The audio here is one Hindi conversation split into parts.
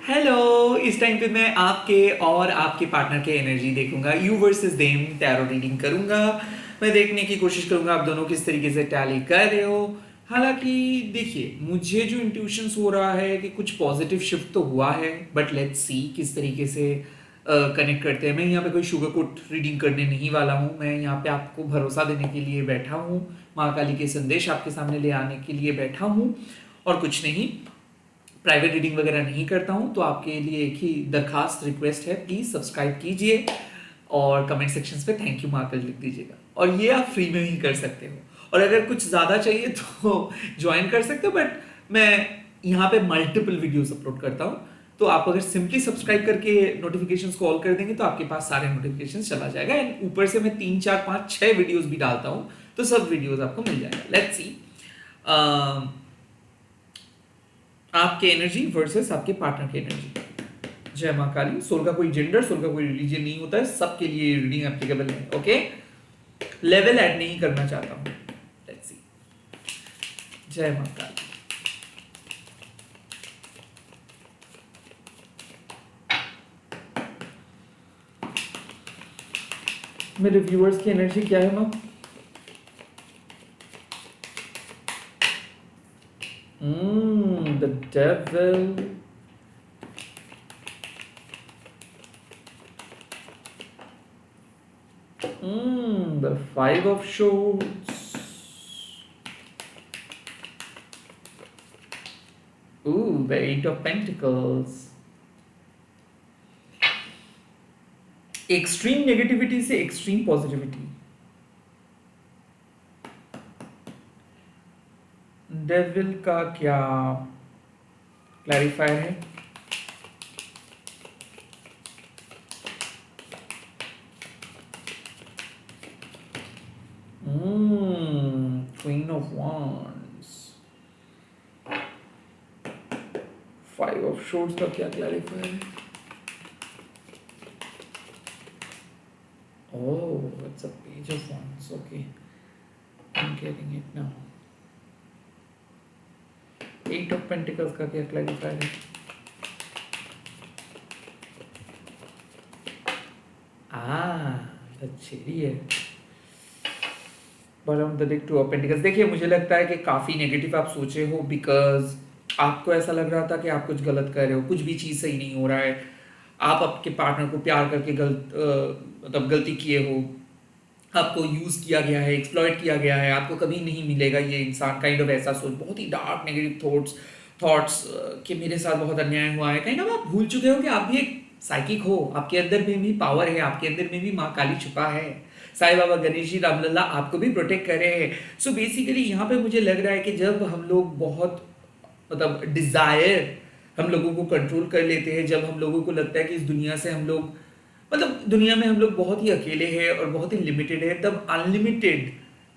हेलो। इस टाइम पे मैं आपके और आपके पार्टनर के एनर्जी देखूंगा, you versus them, tarot reading करूंगा। मैं देखने की कोशिश करूंगा आप दोनों किस तरीके से टैली कर रहे हो। हालांकि देखिए, मुझे जो इंट्यूशंस हो रहा है कि कुछ पॉजिटिव शिफ्ट तो हुआ है, बट लेट्स सी किस तरीके से कनेक्ट करते हैं। मैं यहाँ पे कोई शुगर कोट रीडिंग करने नहीं वाला हूँ। मैं यहाँ पे आपको भरोसा देने के लिए बैठा हूँ, माँ काली के संदेश आपके सामने ले आने के लिए बैठा हूँ, और कुछ नहीं। प्राइवेट रीडिंग वगैरह नहीं करता हूँ, तो आपके लिए एक ही दरखास्त रिक्वेस्ट है, प्लीज़ सब्सक्राइब कीजिए और कमेंट सेक्शंस पे थैंक यू मार्कर लिख दीजिएगा। और ये आप फ्री में भी कर सकते हो, और अगर कुछ ज़्यादा चाहिए तो ज्वाइन कर सकते हो, बट मैं यहाँ पे मल्टीपल वीडियोस अपलोड करता हूँ। तो आप अगर सिंपली सब्सक्राइब करके नोटिफिकेशंस को ऑल कर देंगे तो आपके पास सारे नोटिफिकेशंस चला जाएगा। एंड ऊपर से मैं 3 4 5 6 वीडियोस भी डालता हूँ, तो सब वीडियोस आपको मिल जाएगा। लेट्स सी आपके एनर्जी वर्सेस आपके पार्टनर की एनर्जी। जय माँ काली। सोल का कोई जेंडर, सोल का कोई रिलीजन नहीं होता है, सबके लिए रीडिंग एप्लीकेबल है। ओके, लेवल ऐड नहीं करना चाहता हूँ। Let's see. जय माँ काली। मेरे व्यूअर्स की एनर्जी क्या है माँ? The devil. The Five of Swords. Ooh, the Eight of Pentacles. Extreme negativity से एक्सट्रीम पॉजिटिविटी। डेविल का क्या क्लैरिफायर है? Queen of wands. Five of shorts का क्या क्लैरिफायर है? Oh, it's a page of wands. Okay, I'm getting it now. Eight of Pentacles का क्या क्लैरिफायर है? The Chariot. Bottom of the deck, Two of Pentacles. देखिए, मुझे लगता है कि काफ़ी नेगेटिव आप सोचे हो, बिकॉज आपको ऐसा लग रहा था कि आप कुछ गलत कर रहे हो, कुछ भी चीज़ सही नहीं हो रहा है। आप आपके पार्टनर को प्यार करके मतलब गलती किए हो, आपको यूज़ किया गया है, एक्सप्लॉइट किया गया है, आपको कभी नहीं मिलेगा ये इंसान, काइंड ऑफ ऐसा सोच, बहुत ही डार्क नेगेटिव थॉट्स कि मेरे साथ बहुत अन्याय हुआ है। काइंड ऑफ आप भूल चुके हो कि आप भी एक साइकिक हो, आपके अंदर में भी पावर है, आपके अंदर में भी माँ काली छुपा है, साईं बाबा, गणेश जी, रामलला आपको भी प्रोटेक्ट कर रहे हैं। सो बेसिकली यहाँ पे मुझे लग रहा है कि जब हम लोग बहुत मतलब डिज़ायर हम लोगों को कंट्रोल कर लेते हैं, जब हम लोगों को लगता है कि इस दुनिया से हम लोग मतलब दुनिया में हम लोग बहुत ही अकेले हैं और बहुत ही लिमिटेड है, तब अनलिमिटेड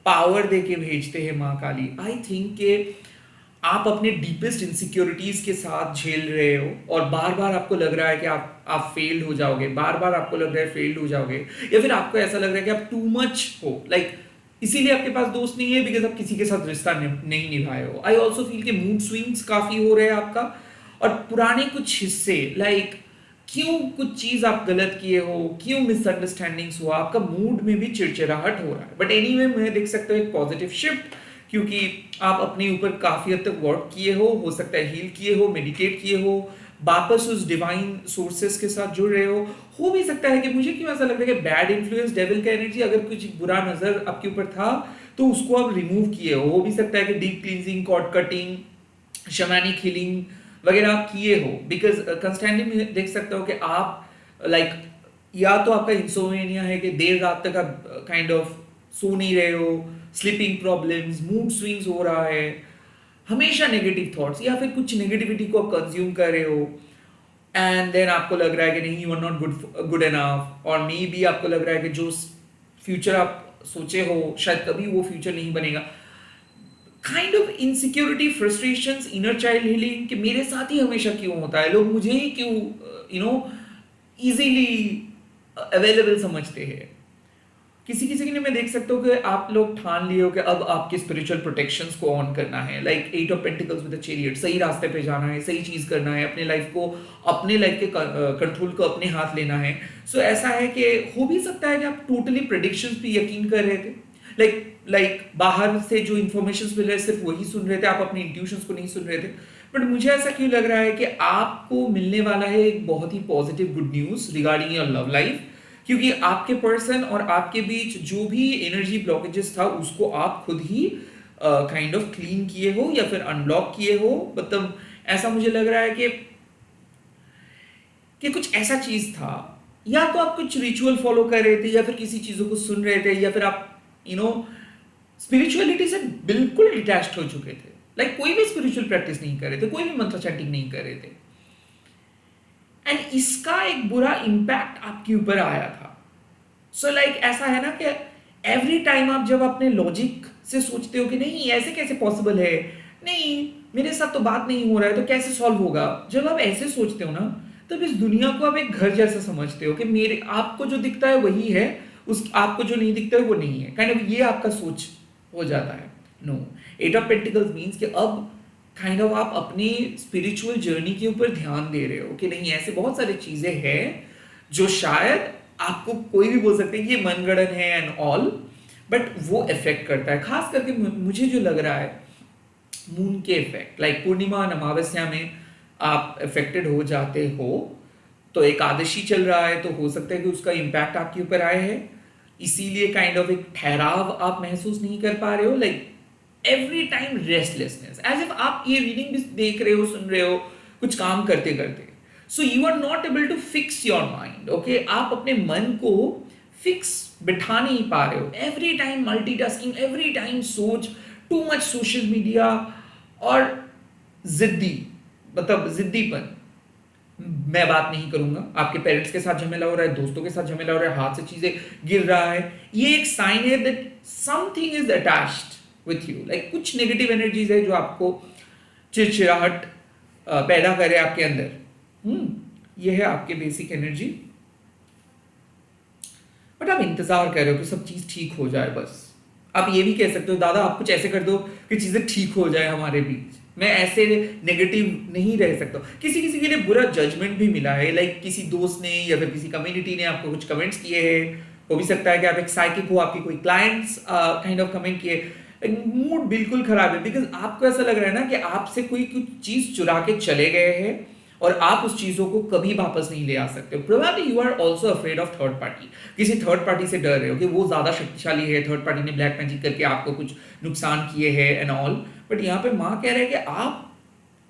पावर दे के भेजते हैं माँ काली। आई थिंक कि आप अपने डीपेस्ट इनसिक्योरिटीज के साथ झेल रहे हो, और बार बार आपको लग रहा है कि आप फेल्ड हो जाओगे, बार बार आपको लग रहा है फेल्ड हो जाओगे, या फिर आपको ऐसा लग रहा है कि आप टू मच हो, लाइक इसीलिए आपके पास दोस्त नहीं है, बिकॉज आप किसी के साथ रिश्ता नहीं निभाए हो। आई ऑल्सो फील कि मूड स्विंग्स काफी हो रहे हैं आपका, और पुराने कुछ हिस्से, लाइक क्यों कुछ चीज आप गलत किए हो, क्यों मिसअंडरस्टैंडिंग्स हुआ, आपका मूड में भी चिड़चिड़ाहट हो रहा है। बट एनीवे मैं देख सकता हूँ एक पॉजिटिव शिफ्ट, क्योंकि आप अपने ऊपर काफी हद तक वर्क किए हो सकता है हील किए हो, मेडिटेट किए हो, वापस उस डिवाइन सोर्सेस के साथ जुड़ रहे हो भी सकता है कि मुझे क्यों ऐसा लग रहा है कि बैड इन्फ्लुएंस, डेविल का एनर्जी, अगर कुछ बुरा नजर आपके ऊपर था तो उसको आप रिमूव किए हो भी सकता है कि deep cleansing, cord cutting, shamanic healing वगैरह आप किए हो, बिकॉज कंस्टेंटली मैं देख सकता हूँ कि आप लाइक या तो आपका इंसोमेनिया है कि देर रात तक आप काइंड ऑफ सो नहीं रहे हो, स्लीपिंग प्रॉब्लम्स, मूड स्विंग्स हो रहा है, हमेशा नेगेटिव थॉट्स, या फिर कुछ नेगेटिविटी को आप कंज्यूम कर रहे हो, एंड देन आपको लग रहा है कि नहीं, you are not good enough, और मे बी आपको लग रहा है कि जो फ्यूचर आप सोचे हो शायद कभी वो फ्यूचर नहीं बनेगा। Kind of insecurity, frustrations, inner child healing कि मेरे साथ ही हमेशा क्यों होता है, लोग मुझे ही क्यों इजीली अवेलेबल समझते हैं। किसी किसी के लिए मैं देख सकता हूँ कि आप लोग ठान लिए हो कि अब आपके स्पिरिचुअल प्रोटेक्शंस को ऑन करना है, like eight of pentacles with the chariot, सही रास्ते पे जाना है, सही चीज करना है, अपने लाइफ को, अपने लाइफ के कंट्रोल को अपने हाथ लेना है। सो ऐसा है कि हो भी सकता है कि आप टोटली प्रेडिक्शंस पे यकीन कर रहे थे, लाइक बाहर से जो इन्फॉर्मेशन मिल रहे सिर्फ वही सुन रहे थे, आप अपने इंट्यूशंस को नहीं सुन रहे थे। बट मुझे ऐसा क्यों लग रहा है कि आपको मिलने वाला है एक बहुत ही positive good news regarding your love life, क्योंकि आपके पर्सन और आपके बीच जो भी एनर्जी ब्लॉकेजेस था उसको आप खुद ही काइंड ऑफ क्लीन किए हो या फिर अनब्लॉक किए हो। मतलब ऐसा मुझे लग रहा है कि कुछ ऐसा चीज था, या तो आप कुछ रिचुअल फॉलो कर रहे थे या फिर किसी चीजों को सुन रहे थे, या फिर आप स्पिरिचुअलिटी से बिल्कुल डिटैच्ड हो चुके थे, लाइक कोई भी स्पिरिचुअल प्रैक्टिस नहीं कर रहे थे, कोई भी मंत्र चैंटिंग नहीं कर रहे थे, एंड इसका एक बुरा इंपैक्ट आपके ऊपर आया था। सो लाइक ऐसा है ना कि एवरी टाइम आप जब अपने लॉजिक से सोचते हो कि नहीं ऐसे कैसे पॉसिबल है, नहीं मेरे साथ तो बात नहीं हो रहा है तो कैसे सॉल्व होगा, जब आप ऐसे सोचते हो ना तब इस दुनिया को आप एक घर जैसा समझते हो कि मेरे आपको जो दिखता है वही है, उस आपको जो नहीं दिखता है वो नहीं है, काइंड ऑफ ये आपका सोच हो जाता है। No, eight of pentacles means कि अब काइंड ऑफ आप अपनी स्पिरिचुअल जर्नी के ऊपर ध्यान दे रहे हो कि नहीं ऐसे बहुत सारी चीजें हैं जो शायद आपको कोई भी बोल सकते हैं ये मनगढ़ंत है एंड ऑल, बट वो इफेक्ट करता है। खास करके मुझे जो लग रहा है मून के इफेक्ट, लाइक पूर्णिमा अमावस्या में आप इफेक्टेड हो जाते हो, तो एकादशी चल रहा है तो हो सकता है कि उसका इम्पैक्ट आपके ऊपर आए है, इसीलिए काइंड ऑफ एक ठहराव आप महसूस नहीं कर पा रहे हो, like every time restlessness, as if आप ये रीडिंग भी देख रहे हो, सुन रहे हो, कुछ काम करते करते, so you are not able to fix your mind. Okay, आप अपने मन को फिक्स बिठा नहीं पा रहे हो, every time multitasking, every time सोच, टू मच सोशल मीडिया, और जिद्दी, मतलब जिद्दीपन। मैं बात नहीं करूंगा, आपके पेरेंट्स के साथ झमेला हो रहा है, दोस्तों के साथ झमेला हो रहा है, हाथ से चीजें गिर रहा है, ये एक साइन है that something is attached with you, like कुछ नेगेटिव एनर्जीज है जो आपको चिड़चिड़ाहट पैदा करे आपके अंदर। ये है आपके बेसिक एनर्जी, बट आप इंतजार कर रहे हो कि सब चीज ठीक हो जाए। बस आप ये भी कह सकते हो दादा आप कुछ ऐसे कर दो कि चीजें ठीक हो जाए हमारे बीच, मैं ऐसे नेगेटिव नहीं रह सकता। किसी किसी के लिए बुरा जजमेंट भी मिला है, लाइक किसी दोस्त ने या फिर किसी कम्युनिटी ने आपको कुछ कमेंट्स किए हैं, हो भी सकता है कि आप एक साइकिक हो, आपके कोई क्लाइंट्स काइंड ऑफ कमेंट किए, मूड बिल्कुल खराब है, बिकॉज आपको ऐसा लग रहा है ना कि आपसे कोई कुछ चीज चुरा के चले गए हैं और आप उस चीजों को कभी वापस नहीं ले आ सकते। Probably you are also afraid of third party, किसी थर्ड पार्टी से डर रहे हो कि वो ज्यादा शक्तिशाली है, थर्ड पार्टी ने ब्लैक मैजिक करके आपको कुछ नुकसान किए हैं एंड ऑल। बट यहाँ पे माँ कह रहे हैं कि आप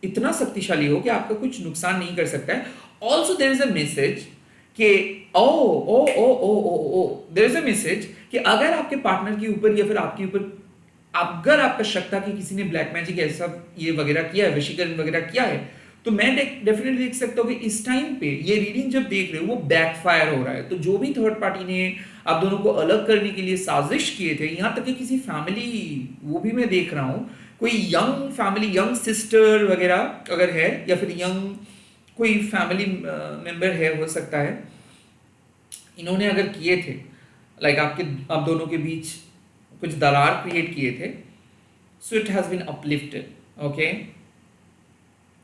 इतना शक्तिशाली हो कि आपका कुछ नुकसान नहीं कर सकता है। Also there is a message कि ओ ओ ओ ओ ओ ओ देयर इज अ मैसेज कि अगर आपके पार्टनर के ऊपर या फिर आपके ऊपर अगर आपका शक था कि किसी ने ब्लैक मैजिक ऐसा ये वगैरह किया है, वशीकरण वगैरह किया है, तो मैं डेफिनेटली देख सकता हूँ कि इस टाइम पे ये रीडिंग जब देख रहे हो वो बैकफायर हो रहा है। तो जो भी थर्ड पार्टी ने आप दोनों को अलग करने के लिए साजिश किए थे, यहाँ तक कि किसी फैमिली, वो भी मैं देख रहा हूँ कोई यंग फैमिली, यंग सिस्टर वगैरह अगर है, या फिर यंग कोई फैमिली मेंबर है, हो सकता है इन्होंने अगर किए थे, लाइक आप दोनों के बीच कुछ दरार क्रिएट किए थे, so it has been uplifted. Okay,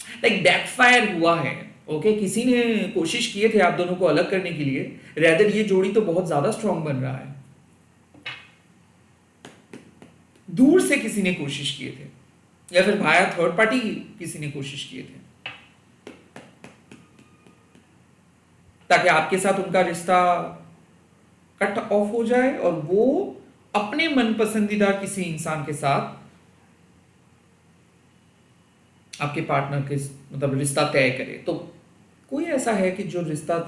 like backfire हुआ है। ओके, किसी ने कोशिश किए थे आप दोनों को अलग करने के लिए, रेदर ये जोड़ी तो बहुत ज्यादा स्ट्रांग बन रहा है। दूर से किसी ने कोशिश किए थे, या फिर भाया थर्ड पार्टी किसी ने कोशिश किए थे, ताकि आपके साथ उनका रिश्ता कट ऑफ हो जाए और वो अपने मन पसंदीदा किसी इंसान के साथ आपके पार्टनर के मतलब रिश्ता तय करे। तो कोई ऐसा है कि जो रिश्ता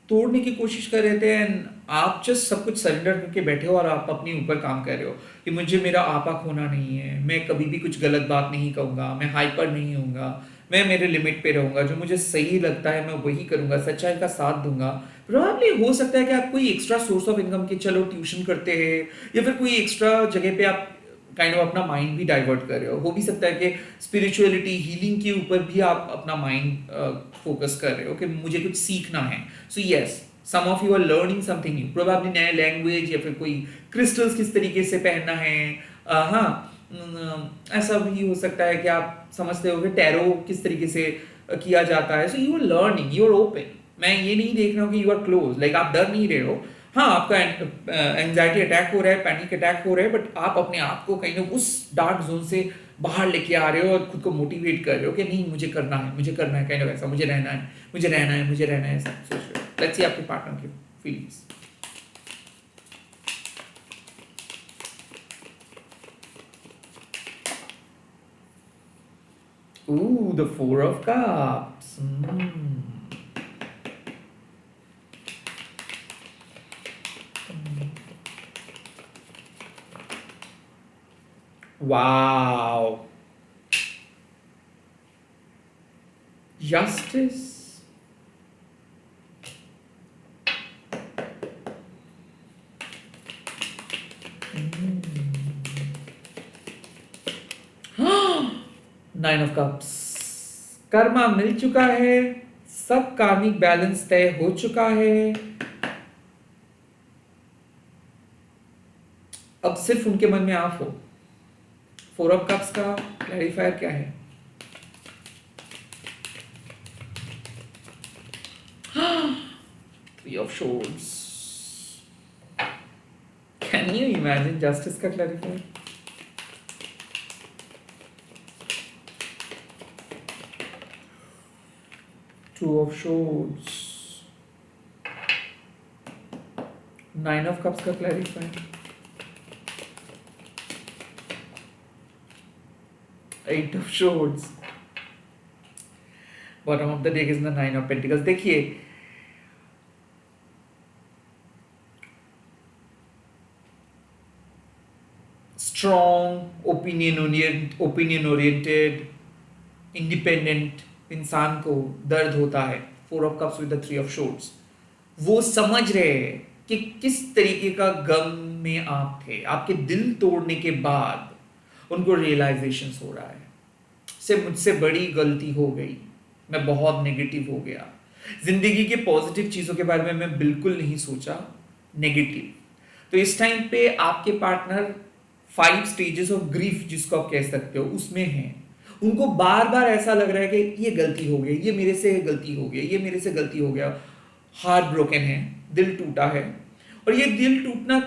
तोड़ने की कोशिश कर रहे थे एंड आप जस्ट सब कुछ सरेंडर करके बैठे हो और आप अपने ऊपर काम कर रहे हो कि मुझे मेरा आपा खोना नहीं है, मैं कभी भी कुछ गलत बात नहीं कहूँगा, मैं हाइपर नहीं होऊंगा, मैं मेरे लिमिट पे रहूँगा, जो मुझे सही लगता है मैं वही करूँगा, सच्चाई का साथ दूंगा। प्रोबेबली हो सकता है कि आप कोई एक्स्ट्रा सोर्स ऑफ इनकम के, चलो ट्यूशन करते हैं या फिर कोई एक्स्ट्रा जगह पे आप काइंड ऑफ अपना माइंड भी डाइवर्ट कर रहे हो भी सकता है कि स्पिरिचुअलिटी हीलिंग के ऊपर भी आप अपना माइंड फोकस कर रहे हो कि मुझे कुछ सीखना है। So yes, some of you are learning something new, probably नया लैंग्वेज या फिर कोई क्रिस्टल्स किस तरीके से पहनना है। हाँ, ऐसा भी हो सकता है कि आप समझते हो कि टैरो किस तरीके से किया जाता है। So you are learning, you are open. मैं ये नहीं देख रहा हूँ कि यू आर क्लोज, लाइक आप डर नहीं रहे हो। हाँ, आपका एंजाइटी अटैक हो रहा है, पैनिक अटैक हो रहा है, बट आप अपने आप को कहीं उस डार्क जोन से बाहर लेके आ रहे हो और खुद को मोटिवेट कर रहे हो कि नहीं मुझे करना है, मुझे करना है, काइंड ऑफ ऐसा, मुझे रहना है, मुझे रहना है, मुझे रहना है, ऐसा सोच रहे हो। लेट्स सी आपके पार्टनर की feelings. Ooh, the Four of Cups. Wow. Justice. Nine of Cups. कर्मा मिल चुका है, सब कार्मिक बैलेंस तय हो चुका है। अब सिर्फ उनके मन में आप हो। फोर ऑफ कप्स का क्लैरिफायर क्या है? Three of swords. Can you imagine justice का clarifier? Two of swords. Nine of cups का clarifier. Eight of swords. Bottom of the deck is the nine of pentacles. देखिए, स्ट्रॉन्ग, ओपिनियन ओरिएंटेड, इंडिपेंडेंट इंसान को दर्द होता है। Four of cups with the three of swords. वो समझ रहे हैं कि किस तरीके का गम में आप थे। आपके दिल तोड़ने के बाद उनको रियलाइजेशन हो रहा है, से मुझसे बड़ी गलती हो गई, मैं बहुत नेगेटिव हो गया। जिंदगी के पॉजिटिव चीजों के बारे में मैं बिल्कुल नहीं सोचा, नेगेटिव। तो इस टाइम पे आपके पार्टनर 5 स्टेजेस ऑफ ग्रीफ, जिसको आप कह सकते हो, उसमें हैं। उनको बार बार ऐसा लग रहा है कि ये गलती हो गई, ये मेरे से गलती हो गई, ये मेरे से गलती हो गया। हार्ट ब्रोकन है, दिल टूटा है। और ये दिल टूटना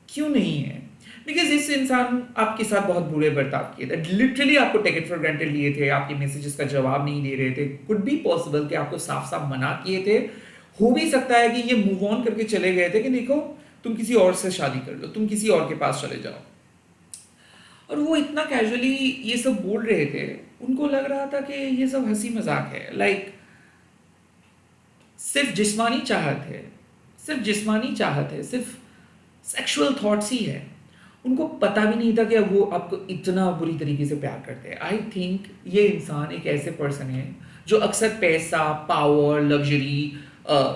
क्यों नहीं है? बिकॉज इस इंसान आपके साथ बहुत बुरे बर्ताव किए थे, लिटरली आपको टेक इट फॉर ग्रांटेड लिए थे, आपके मैसेजेस का जवाब नहीं दे रहे थे। कुड बी पॉसिबल कि आपको साफ साफ मना किए थे। हो भी सकता है कि ये मूव ऑन करके चले गए थे कि देखो तुम किसी और से शादी कर लो, तुम किसी और के पास चले जाओ। और वो इतना कैजुअली ये सब बोल रहे थे, उनको लग रहा था कि ये सब हंसी मजाक है। लाइक सिर्फ जिस्मानी चाहत है, सिर्फ जिस्मानी चाहत है, सिर्फ सेक्सुअल थॉट्स ही है। उनको पता भी नहीं था कि वो आपको इतना बुरी तरीके से प्यार करते हैं। आई थिंक ये इंसान एक ऐसे पर्सन है जो अक्सर पैसा, पावर, लग्जरी,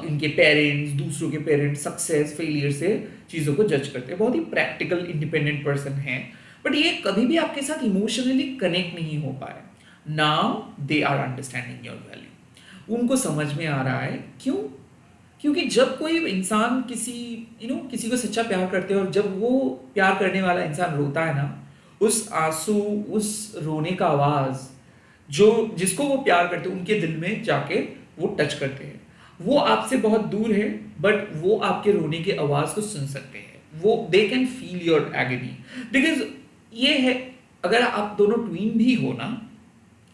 इनके पेरेंट्स, दूसरों के पेरेंट्स, सक्सेस, फेलियर से चीज़ों को जज करते हैं। बहुत ही प्रैक्टिकल, इंडिपेंडेंट पर्सन है, बट ये कभी भी आपके साथ इमोशनली कनेक्ट नहीं हो पाए। Now they are understanding your value. उनको समझ में आ रहा है। क्यों? क्योंकि जब कोई इंसान किसी को सच्चा प्यार करते हैं और जब वो प्यार करने वाला इंसान रोता है ना, उस आंसू, उस रोने का आवाज जो जिसको वो प्यार करते हैं उनके दिल में जाके वो टच करते हैं। वो आपसे बहुत दूर है, बट वो आपके रोने की आवाज को सुन सकते हैं। वो they can feel your agony. Because ये है, अगर आप दोनों ट्वीन भी हो ना,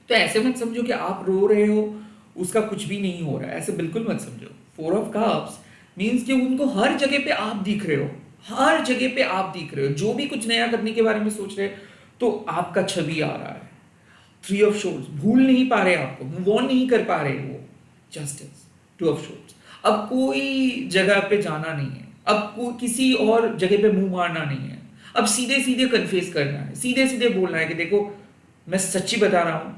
तो ऐसे मत समझो कि आप रो रहे हो, उसका कुछ भी नहीं हो रहा है, ऐसे बिल्कुल मत समझो। फोर ऑफ कप्स मीन्स कि उनको हर जगह पे आप दिख रहे हो, हर जगह पे आप दिख रहे हो। जो भी कुछ नया करने के बारे में सोच रहे तो आपका छवि आ रहा है। थ्री ऑफ शोर्ड्स, भूल नहीं पा रहे आपको, मूव ऑन नहीं कर पा रहे वो। जस्टिस, टू ऑफ शोर्ड्स, अब कोई जगह पे जाना नहीं है, अब किसी और जगह पे मुंह मारना नहीं है। अब सीधे सीधे कन्फेस करना है, सीधे सीधे बोलना है कि देखो मैं सच्ची बता रहा हूं,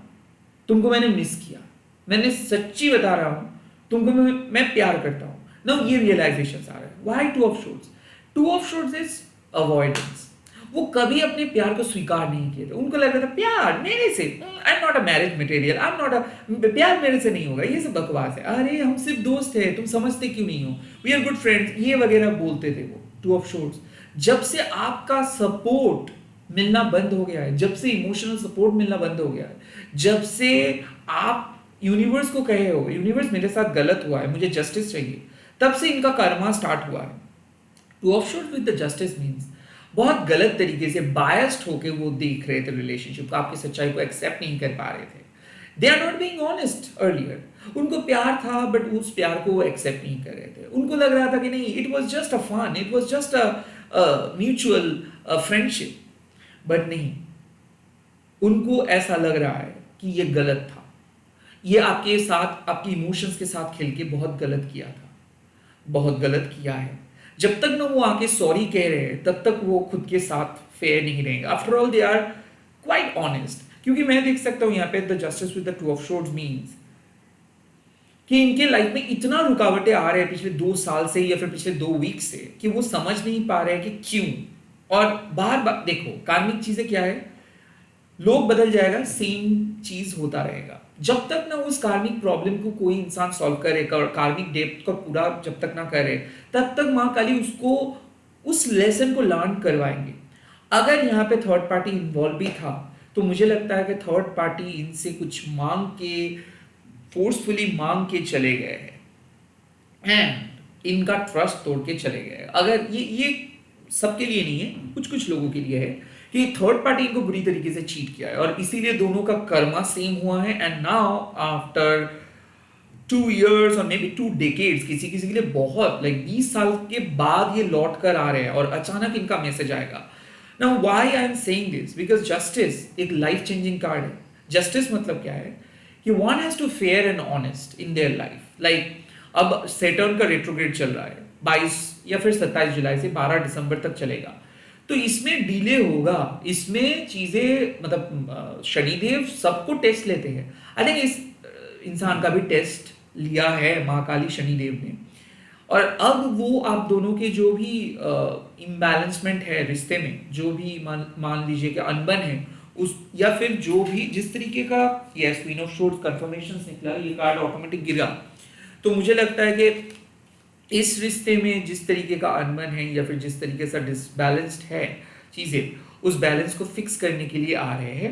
तुमको मैंने मिस किया, मैंने सच्ची बता रहा हूं, तुमको मैं प्यार करता हूं। नाउ ये रियलाइजेशन आ रहा है। Why two of swords? Two of swords is avoidance. वो कभी अपने प्यार को स्वीकार नहीं किए थे। उनको लग रहा था प्यार मेरे से, I am not a marriage material, I am not a, प्यार मेरे से नहीं होगा, ये सब बकवास है, अरे हम सिर्फ दोस्त हैं, तुम समझते क्यों नहीं हो, वी आर गुड फ्रेंड्स, ये वगैरह बोलते थे वो टू ऑफ शोर्ट्स। जब से आपका सपोर्ट मिलना बंद हो गया है, जब से इमोशनल सपोर्ट मिलना बंद हो गया है, जब से आप यूनिवर्स को कहे हो यूनिवर्स मेरे साथ गलत हुआ है, मुझे जस्टिस चाहिए, तब से इनका कर्मा स्टार्ट हुआ है। To of shorts with the justice means बहुत गलत तरीके से बायस्ड होके वो देख रहे थे रिलेशनशिप को, आपकी सच्चाई को एक्सेप्ट नहीं कर पा रहे थे। They are not being honest earlier, उनको प्यार था बट उस प्यार को वो एक्सेप्ट नहीं कर रहे थे। उनको लग रहा था कि नहीं, it was just a fun, it was just a mutual friendship, but नहीं, उनको ऐसा लग रहा है कि ये गलत था, ये आपके साथ आपकी इमोशंस के साथ खेल के बहुत गलत किया था, बहुत गलत किया है। जब तक ना वो आके सॉरी कह रहे हैं तब तक वो खुद के साथ फेयर नहीं रहेंगे। After all they are quite honest, क्योंकि मैं देख सकता हूं यहाँ पे the justice with the two of swords means कि इनके लाइफ में इतना रुकावटें आ रहे हैं पिछले 2 साल से या फिर पिछले 2 वीक से कि वो समझ नहीं पा रहे हैं कि क्यों। और बार बार देखो, कार्मिक चीजें क्या है, लोग बदल जाएगा, सेम चीज होता रहेगा। जब तक ना उस कार्मिक प्रॉब्लम को कोई इंसान सॉल्व करे, कार्मिक डेप्थ को पूरा जब तक ना करे, तब तक माँ काली उसको उस लेसन को लर्न करवाएंगे। अगर यहाँ पे थर्ड पार्टी इन्वॉल्व भी था तो मुझे लगता है कि थर्ड पार्टी इनसे कुछ मांग के, फोर्सफुली मांग के चले गए हैं एंड इनका ट्रस्ट तोड़ के चले गए। अगर ये सबके लिए नहीं है, कुछ कुछ लोगों के लिए है कि थर्ड पार्टी इनको बुरी तरीके से चीट किया है और इसीलिए दोनों का कर्मा सेम हुआ है। एंड नाउ आफ्टर 2 years और मे बी 2 decades, किसी किसी के लिए बहुत लाइक 20 साल के बाद ये लौट कर आ रहे हैं और अचानक इनका मैसेज आएगा। Now why I am saying this, because justice एक लाइफ चेंजिंग कार्ड है। जस्टिस मतलब क्या है कि one has to fair and honest in their life. Like अब सैटर्न का रेट्रोग्रेड चल रहा है 22 या फिर 27 जुलाई से 12 दिसंबर तक चलेगा, तो इसमें डिले होगा, इसमें चीजें मतलब शनिदेव सबको टेस्ट लेते हैं। आई थिंक इस इंसान का भी टेस्ट लिया है महाकाली शनिदेव ने, और अब वो आप दोनों के जो भी इम्बैलेंसमेंट है रिश्ते में, जो भी मान लीजिए कि अनबन है उस, या फिर जो भी जिस तरीके का, yes queen of shorts confirmation निकला, ये कार्ड ऑटोमेटिक गिरा, तो मुझे लगता है कि इस रिश्ते में जिस तरीके का अनबन है या फिर जिस तरीके से डिसबैलेंस्ड है चीजें, उस बैलेंस को फिक्स करने के लिए आ रहे हैं,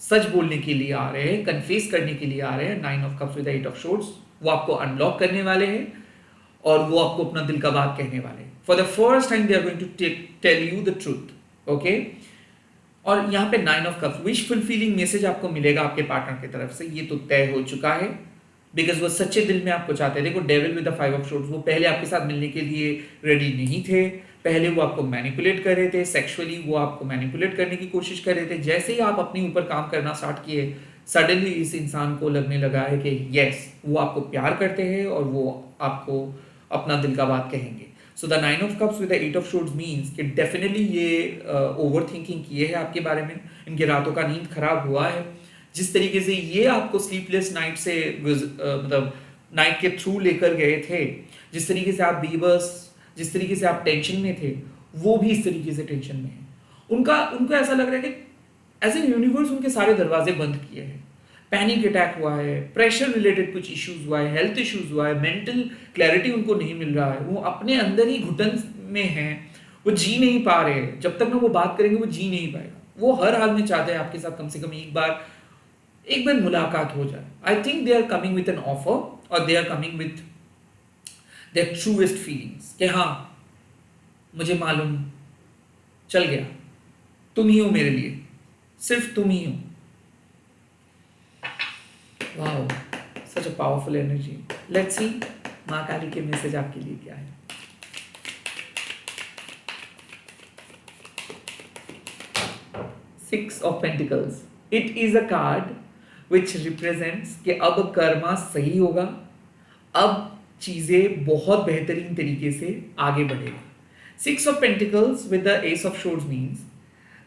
सच बोलने के लिए आ रहे हैं, कन्फेस करने के लिए आ रहे हैं। 9 of Cups with 8 of Swords, वो आपको अनलॉक करने वाले हैं और वो आपको अपना दिल का बात कहने वाले हैं। For the first time they are going to tell you the truth, okay. और यहाँ पे 9 of Cups wish fulfilling message आपको मिलेगा आपके पार्टनर की तरफ से, ये तो तय हो चुका है, बिकॉज वो सच्चे दिल में आपको चाहते हैं। देखो devil with the 5 of Swords, वो पहले आपके साथ मिलने के लिए रेडी नहीं थे, पहले वो आपको मैनिपुलेट कर रहे थे, सेक्सुअली वो आपको मैनिपुलेट करने की कोशिश कर रहे थे। जैसे ही आप अपने ऊपर काम करना स्टार्ट किए, सडनली इस इंसान को लगने लगा है कि यस वो आपको प्यार करते हैं और वो आपको अपना दिल का बात कहेंगे। So the 9 of Cups with the 8 of Swords means कि डेफिनेटली ये ओवर थिंकिंग किए है आपके बारे में, इनके रातों का नींद खराब हुआ है। जिस तरीके से ये आपको स्लीपलेस नाइट से मतलब नाइट के थ्रू लेकर गए थे, जिस तरीके से आप बेबस, जिस तरीके से आप टेंशन में थे, वो भी इस तरीके से टेंशन में है। उनको ऐसा लग रहा है कि एज ए यूनिवर्स उनके सारे दरवाजे बंद किए हैं। पैनिक अटैक हुआ है, प्रेशर रिलेटेड कुछ इश्यूज हुआ है, हेल्थ इश्यूज हुआ है, मेंटल क्लैरिटी उनको नहीं मिल रहा है, वो अपने अंदर ही घुटन में हैं, वो जी नहीं पा रहे हैं। जब तक ना वो बात करेंगे वो जी नहीं पाएगा। वो हर हाल में चाहते हैं आपके साथ कम से कम एक बार मुलाकात हो जाए। I think they are coming with an offer और they are coming with their truest feelings कि हाँ मुझे मालूम चल गया, तुम ही हो मेरे लिए, सिर्फ तुम ही हो। Wow, such a powerful energy. Let's see माँ काली के मैसेज आपके लिए क्या है। Six of Pentacles, it is a card which represents कि अब कर्मा सही होगा, अब चीजें बहुत बेहतरीन तरीके से आगे बढ़ेगा। 6 of Pentacles with the Ace of Swords means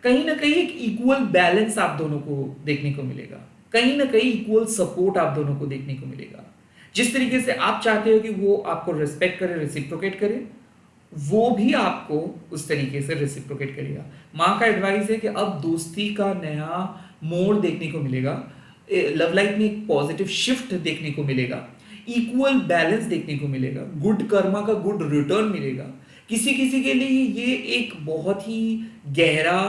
कहीं ना कहीं एक इक्वल बैलेंस आप दोनों को देखने को मिलेगा, कहीं ना कहीं इक्वल सपोर्ट आप दोनों को देखने को मिलेगा। जिस तरीके से आप चाहते हो कि वो आपको रिस्पेक्ट करे, रेसिप्रोकेट करे, वो भी आपको उस तरीके से रेसिप्रोकेट करेगा। माँ का एडवाइस है कि अब दोस्ती का नया मोड़ देखने को मिलेगा, लव लाइफ में एक पॉजिटिव शिफ्ट देखने को मिलेगा, इक्वल बैलेंस देखने को मिलेगा, गुड कर्मा का गुड रिटर्न मिलेगा। किसी किसी के लिए ये एक बहुत ही गहरा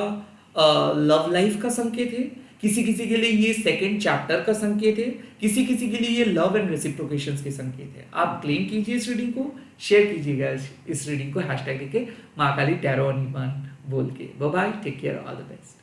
लव लाइफ का संकेत है, किसी किसी के लिए ये सेकंड चैप्टर का संकेत है, किसी किसी के लिए ये लव एंड रेसिप्रोकेशन के संकेत है। आप क्लेम कीजिए इस रीडिंग को, शेयर कीजिएगा इस रीडिंग को हैशटैग लेके माँ काली टैरो और नीमान बोल के। Bye bye, take care, all the best.